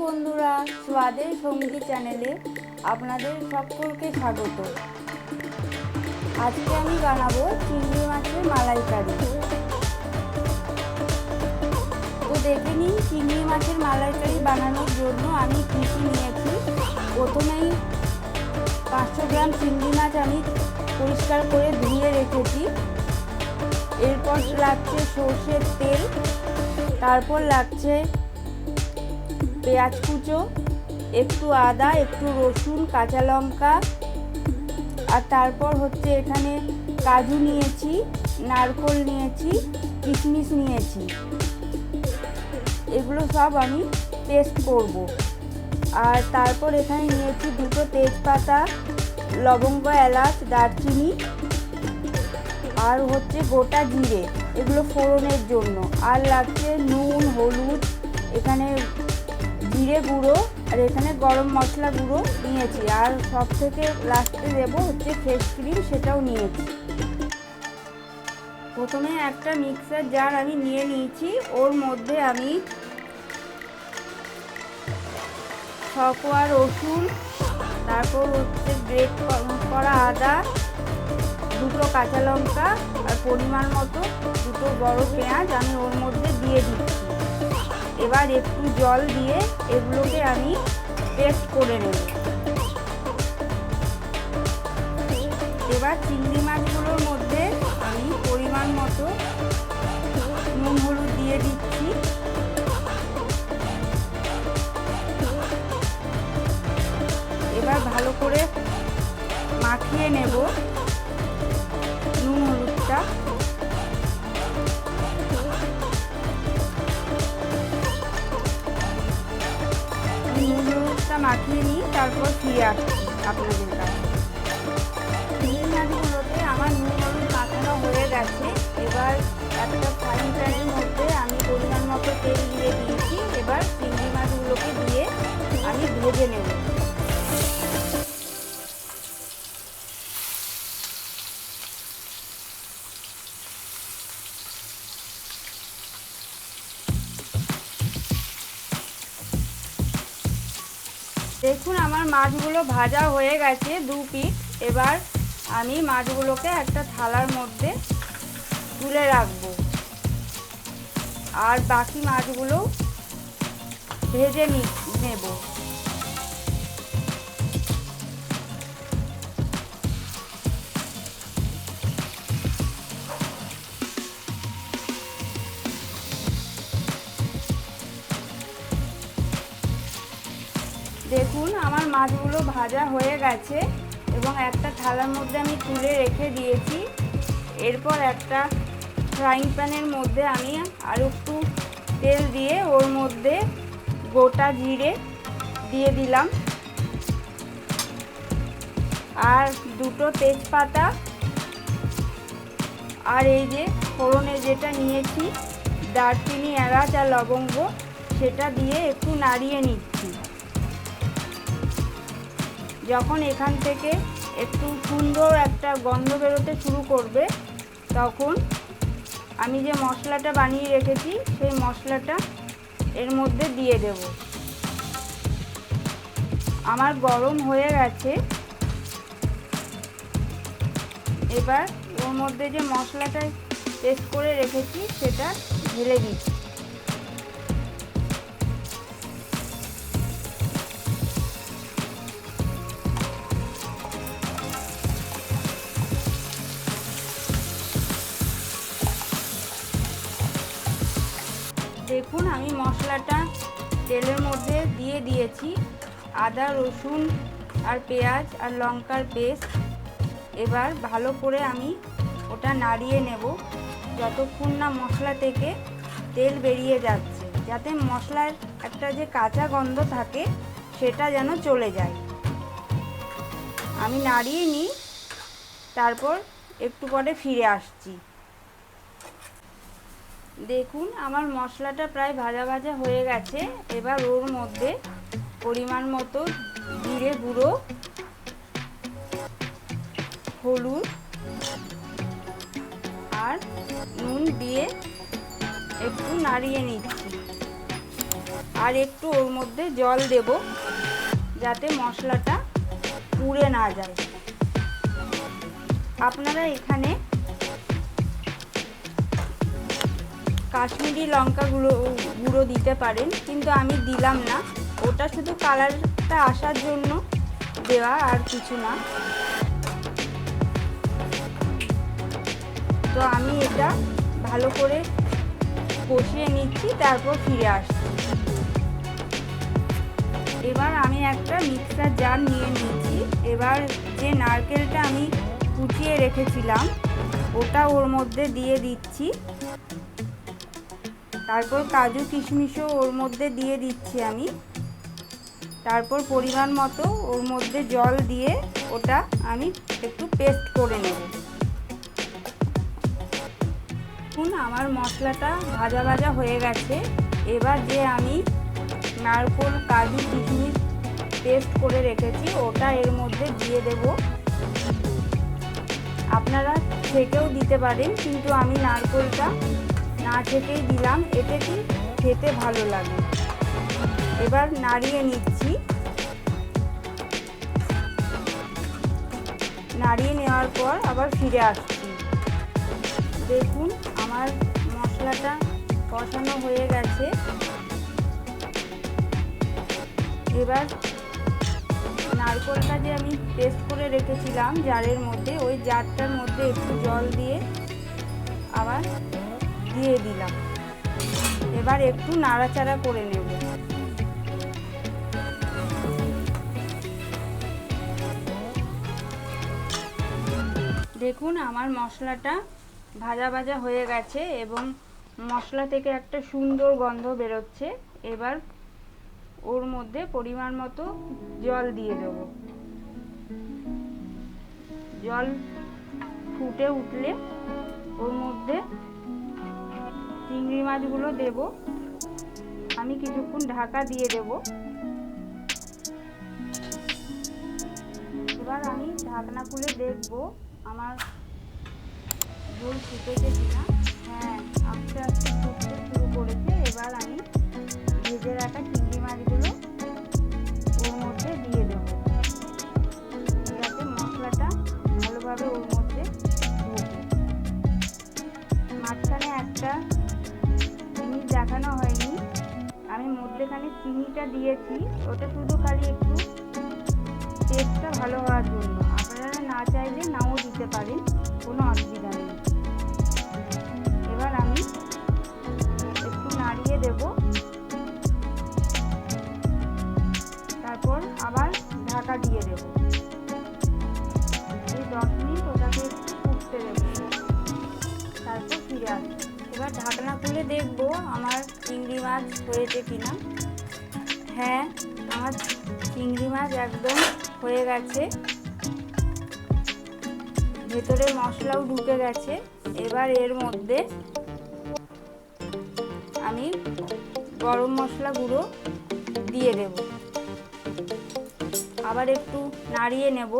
বন্ধুরা, স্বাদের সঙ্গী চ্যানেলে আপনাদের সকলকে স্বাগত। আজকে আমি বানাবো চিংড়ি মাছের মালাইকারি। তো দেখে নিন চিংড়ি মাছের মালাইকারি বানানোর জন্য আমি কী কী নিয়েছি। প্রথমেই 500 গ্রাম চিংড়ি মাছ আমি পরিষ্কার করে ধুয়ে রেখেছি। এরপর লাগছে সর্ষের তেল, তারপর লাগছে পেঁয়াজ কুচো, একটু আদা, একটু রসুন, কাঁচা লঙ্কা, আর তারপর হচ্ছে এখানে কাজু নিয়েছি, নারকেল নিয়েছি, কিশমিশ নিয়েছি। এগুলো সব আমি পেস্ট করব। আর তারপর এখানে নিয়েছি 2টো তেজপাতা, লবঙ্গ, এলাচ, দারচিনি, আর হচ্ছে গোটা জিরে, এগুলো ফোড়নের জন্য। আর লাগছে নুন, হলুদ, এখানে জিরে গুঁড়ো, আর এখানে গরম মশলা গুঁড়ো নিয়েছি। আর সব থেকে লাস্টে দেবো হচ্ছে ফ্রেশ ক্রিম, সেটাও নিয়েছি। প্রথমে একটা মিক্সার জার আমি নিয়ে নিয়েছি। ওর মধ্যে আমি 6 কোয়া রসুন, তারপর হচ্ছে গ্রেট করা আদা, 2টো কাঁচা লঙ্কা, আর পরিমাণ মতো 2টো বড় পেঁয়াজ আমি ওর মধ্যে দিয়ে দিচ্ছি। এবার একটু জল দিয়ে এগুলোকে আমি পেস্ট করে নেব। এবার চিংড়ি মাছগুলোর মধ্যে আমি পরিমাণ মতো নুন, হলুদ দিয়ে দিচ্ছি। এবার ভালো করে মাখিয়ে নেব নুন হলুদটা। মাখিয়ে নিই, তারপর ফিরে আসছি আপনাদের কাছে। চিংড়ি মাছগুলোতে আমার নুন হলুদ মাখানো হয়ে গেছে। এবার একটা ফ্রাইং প্যানের মধ্যে আমি পরিমাণ মতো তেল দিয়ে দিয়েছি। এবার চিংড়ি মাছগুলোকে দিয়ে আমি ভেজে নেব। দেখুন আমার মাছগুলো ভাজা হয়ে গেছে 2 পিঠ। এবার আমি মাছগুলোকে একটা থালার মধ্যে তুলে রাখবো, আর বাকি মাছগুলো ভেজে নেব। দেখুন আমার মাছগুলো ভাজা হয়ে গেছে এবং একটা থালার মধ্যে আমি তুলে রেখে দিয়েছি। এরপর একটা ফ্রাইং প্যানের মধ্যে আমি আর একটু তেল দিয়ে ওর মধ্যে গোটা জিরে দিয়ে দিলাম, আর 2টো তেজপাতা, আর এই যে ফোড়নে যেটা নিয়েছি দারচিনি, এলাচ আর লবঙ্গ, সেটা দিয়ে একটু নাড়িয়ে নিচ্ছি। যখন এখান থেকে একটু সুন্দর একটা গন্ধ বেরোতে শুরু করবে, তখন আমি যে মশলাটা বানিয়ে রেখেছি সেই মশলাটা এর মধ্যে দিয়ে দেব। আমার গরম হয়ে গেছে। এবার ওর মধ্যে যে মশলাটা পেস্ট করে রেখেছি সেটা ঢেলে দিচ্ছি। দেখুন আমি মশলাটা তেলের মধ্যে দিয়ে দিয়েছি। আদা, রসুন আর পেঁয়াজ আর লঙ্কার পেস্ট। এবার ভালো করে আমি ওটা নাড়িয়ে নেব যতক্ষণ না মশলা থেকে তেল বেরিয়ে যাচ্ছে, যাতে মশলার একটা যে কাঁচা গন্ধ থাকে সেটা যেন চলে যায়। আমি নাড়িয়ে নিই, তারপর একটু পরে ফিরে আসছি। দেখুন আমার মশলাটা প্রায় ভাজা ভাজা হয়ে গেছে। এবার ওর মধ্যে পরিমাণ মতো জিরে গুঁড়ো, হলুদ আর নুন দিয়ে একটু নাড়িয়ে নিচ্ছি। আর একটু ওর মধ্যে জল দেব যাতে মশলাটা পুড়ে না যায়। আপনারা এখানে কাশ্মীরি লঙ্কা গুঁড়ো দিতে পারেন, কিন্তু আমি দিলাম না, ওটা শুধু কালারটা আসার জন্য দেওয়া, আর কিছু না। তো আমি এটা ভালো করে কষিয়ে নিচ্ছি, তারপর ফিরে আসছি। এবার আমি একটা মিক্সার জার নিয়ে নিয়েছি। এবার যে নারকেলটা আমি কুচিয়ে রেখেছিলাম ওটা ওর মধ্যে দিয়ে দিচ্ছি, তারপর কাজু কিশমিশও ওর মধ্যে দিয়ে দিচ্ছি আমি। তারপর পরিমাণ মতো ওর মধ্যে জল দিয়ে ওটা আমি একটু পেস্ট করে নেব। এখন আমার মশলাটা ভাজা ভাজা হয়ে গেছে। এবার যে আমি নারকেল কাজু কিশমিশ পেস্ট করে রেখেছি ওটা এর মধ্যে দিয়ে দেব। আপনারা ছেঁকেও দিতে পারেন, কিন্তু আমি নারকেলটা না ছেঁকেই দিলাম, এতে কি খেতে ভালো লাগে। এবার নাড়িয়ে নিচ্ছি। নাড়িয়ে নেওয়ার পর আবার ফিরে আসছি। দেখুন আমার মশলাটা কষানো হয়ে গেছে। এবার নারকেলটা যে আমি পেস্ট করে রেখেছিলাম জারের মধ্যে, ওই জারটার মধ্যে একটু জল দিয়ে আবার দিয়ে দিলাম। এবার একটু নাড়াচাড়া করে নেব। দেখুন আমার মশলাটা ভাজা ভাজা হয়ে গেছে এবং মশলা থেকে একটা সুন্দর গন্ধ বেরোচ্ছে। এবার ওর মধ্যে পরিমাণ মতো জল দিয়ে দেব। জল ফুটে উঠলে ওর মধ্যে চিংড়ি মাছগুলো দেব। আমি কিছুক্ষণ ঢাকা দিয়ে দেব। এবার আমি ঢাকনা খুলে দেখব আমার ঝোল ফুটেছে কিনা। হ্যাঁ, আস্তে আস্তে ফুটতে শুরু করেছে। এবার আমি ভেজে রাখা চিংড়ি মাছগুলো ওর মধ্যে দিয়ে দেব, যাতে মশলাটা ভালোভাবে ওর মধ্যে ঢোকে। মাঝখানে একটা জিনিস দেখানো হয়নি, আমি মধ্যেখানে চিনিটা দিয়েছি, ওটা শুধু খালি একটু টেস্টটা ভালো হওয়ার জন্য। আপনারা না চাইলে নাও দিতে পারেন, কোনো অসুবিধা নেই। এবার আমি একটু নাড়িয়ে দেব, তারপর আবার ঢাকা দিয়ে দেব। এই 10 মিনিট ওটাকে একটু ফুটতে দেব, তারপর ফিরে আসবো। এবার ঢাকনা খুলে দেখব আমার চিংড়ি মাছ হয়েছে কিনা। হ্যাঁ, আমার চিংড়ি মাছ একদম হয়ে গেছে, ভেতরের মশলাও ঢুকে গেছে। এবার এর মধ্যে আমি গরম মশলা গুঁড়ো দিয়ে দেব, আবার একটু নাড়িয়ে নেব।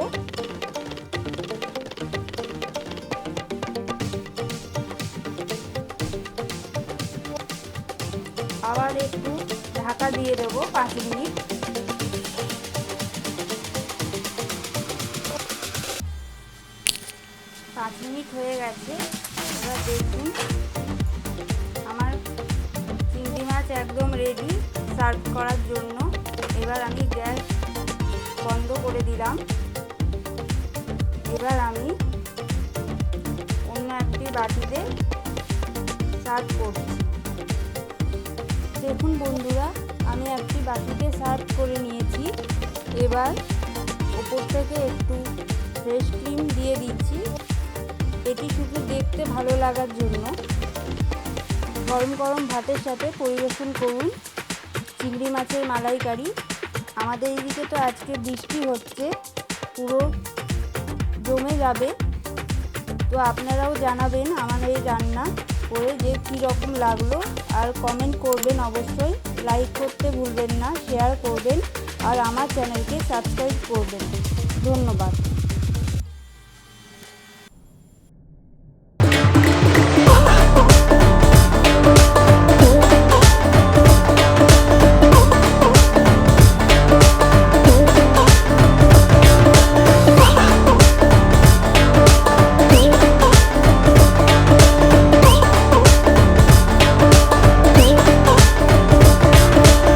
আবার একটু ঢাকা দিয়ে দেব 5 মিনিট। হয়ে গেছে। এবার দেখুন আমার চিংড়ি মাছ একদম রেডি সার্ভ করার জন্য। এবার আমি গ্যাস বন্ধ করে দিলাম। এবার আমি অন্য একটি বাটিতে সার্ভ করছি। দেখুন বন্ধুরা, আমি একটি বাটিতে সার্ভ করে নিয়েছি। এবার ওপর থেকে একটু ফ্রেশ ক্রিম দিয়ে দিচ্ছি, এটি শুধু দেখতে ভালো লাগার জন্য। গরম গরম ভাতের সাথে পরিবেশন করুন চিংড়ি মাছের মালাইকারি। আমাদের এইদিকে তো আজকে বৃষ্টি হচ্ছে, পুরো জমে যাবে। তো আপনারাও জানাবেন আমার এই রান্না করে যে কীরকম লাগলো, আর কমেন্ট করবেন অবশ্যই। লাইক করতে ভুলবেন না, শেয়ার করবেন, আর আমার চ্যানেলকে সাবস্ক্রাইব করবেন। ধন্যবাদ।